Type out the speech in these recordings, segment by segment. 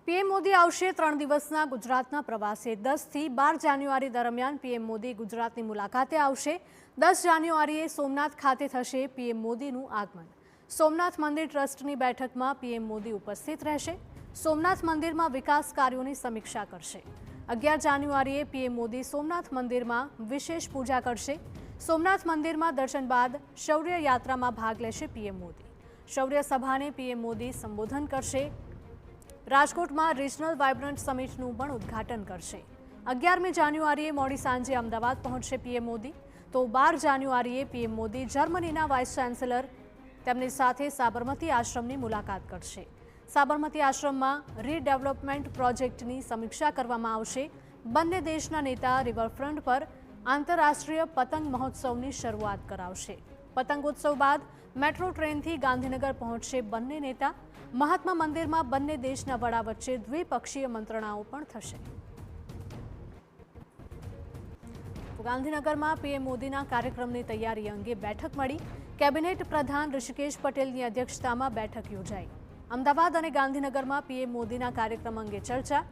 PM Modi આવશે 3 દિવસના ગુજરાતના પ્રવાસે 10 થી 12 જાન્યુઆરી દરમિયાન પીએમ મોદી ગુજરાતની મુલાકાતે આવશે। 10 જાન્યુઆરીએ સોમનાથ ખાતે થશે પીએમ મોદીનું આગમન। સોમનાથ મંદિર ટ્રસ્ટની બેઠકમાં પીએમ મોદી ઉપસ્થિત રહેશે। સોમનાથ મંદિરમાં વિકાસ કાર્યોની સમીક્ષા કરશે। 11 જાન્યુઆરીએ પીએમ મોદી સોમનાથ મંદિરમાં વિશેષ પૂજા કરશે। સોમનાથ મંદિરમાં દર્શન બાદ શૌર્ય યાત્રામાં ભાગ લેશે પીએમ મોદી। શૌર્ય સભાને પીએમ મોદી સંબોધન કરશે। રાજકોટમાં રિજનલ વાઇબ્રન્ટ સમિટનું પણ ઉદ્ઘાટન કરશે। 11મી જાન્યુઆરીએ મોડી સાંજે અમદાવાદ પહોંચશે પીએમ મોદી। તો 12 જાન્યુઆરીએ પીએમ મોદી જર્મનીના વાઇસ ચાન્સેલર તેમની સાથે સાબરમતી આશ્રમની મુલાકાત કરશે। સાબરમતી આશ્રમમાં રીડેવલપમેન્ટ પ્રોજેક્ટની સમીક્ષા કરવામાં આવશે। બંને દેશના નેતા રિવરફ્રન્ટ પર આંતરરાષ્ટ્રીય પતંગ મહોત્સવની શરૂઆત કરાવશે। પતંગોત્સવ બાદ મેટ્રો ટ્રેનથી ગાંધીનગર પહોંચશે બંને નેતા। મહાત્મા મંદિરમાં બંને દેશના વડા વચ્ચે દ્વિપક્ષીય મંત્રણાઓ પણ થશે। ગાંધીનગરમાં પીએમ મોદીના કાર્યક્રમની તૈયારી અંગે બેઠક મળી। કેબિનેટ પ્રધાન ઋષિકેશ પટેલની અધ્યક્ષતામાં બેઠક યોજાઈ। અમદાવાદ અને ગાંધીનગરમાં પીએમ મોદીના કાર્યક્રમ અંગે ચર્ચા।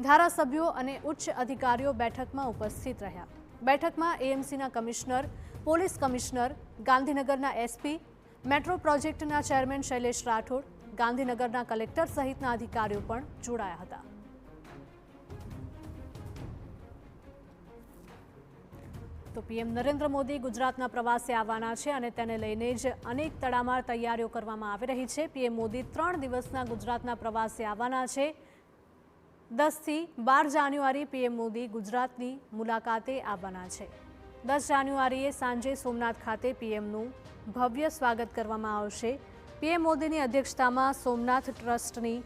ધારાસભ્યો અને ઉચ્ચ અધિકારીઓ બેઠકમાં ઉપસ્થિત રહ્યા। બેઠકમાં એએમસીના કમિશનર, પોલીસ કમિશનર, ગાંધીનગરના એસપી, મેટ્રો પ્રોજેક્ટના ચેરમેન શૈલેષ રાઠોડ, ગાંધીનગરના કલેક્ટર સહિતના અધિકારીઓ પણ જોડાયા હતા। તો પીએમ નરેન્દ્ર મોદી ગુજરાતના પ્રવાસે આવવાના છે અને તેને લઈને જ અનેક તડામાર તૈયારીઓ કરવામાં આવી રહી છે। પીએમ મોદી 3 દિવસના ગુજરાતના પ્રવાસે આવવાના છે। 10 થી 12 જાન્યુઆરી પીએમ મોદી ગુજરાતની મુલાકાતે આવવાના છે। 10 જાન્યુઆરીએ સાંજે સોમનાથ ખાતે પીએમનું ભવ્ય સ્વાગત કરવામાં આવશે। પીએમ મોદીની અધ્યક્ષતામાં સોમનાથ ટ્રસ્ટની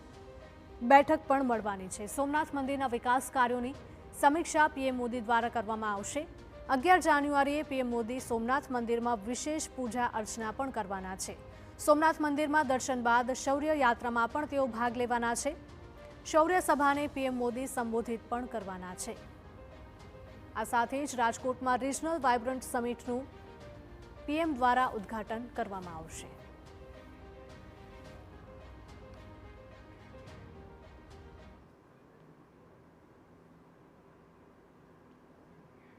બેઠક પણ મળવાની છે। સોમનાથ મંદિરના વિકાસ કાર્યોની સમીક્ષા પીએમ મોદી દ્વારા કરવામાં આવશે। 11 જાન્યુઆરીએ પીએમ મોદી સોમનાથ મંદિરમાં વિશેષ પૂજા અર્ચના પણ કરવાના છે। સોમનાથ મંદિરમાં દર્શન બાદ શૌર્ય યાત્રામાં પણ તેઓ ભાગ લેવાના છે। શૌર્ય સભાને પીએમ મોદી સંબોધિત પણ કરવાના છે। આ સાથે જ રાજકોટમાં રિજનલ વાઇબ્રન્ટ સમિટનું પીએમ દ્વારા ઉદ્ઘાટન કરવામાં આવશે।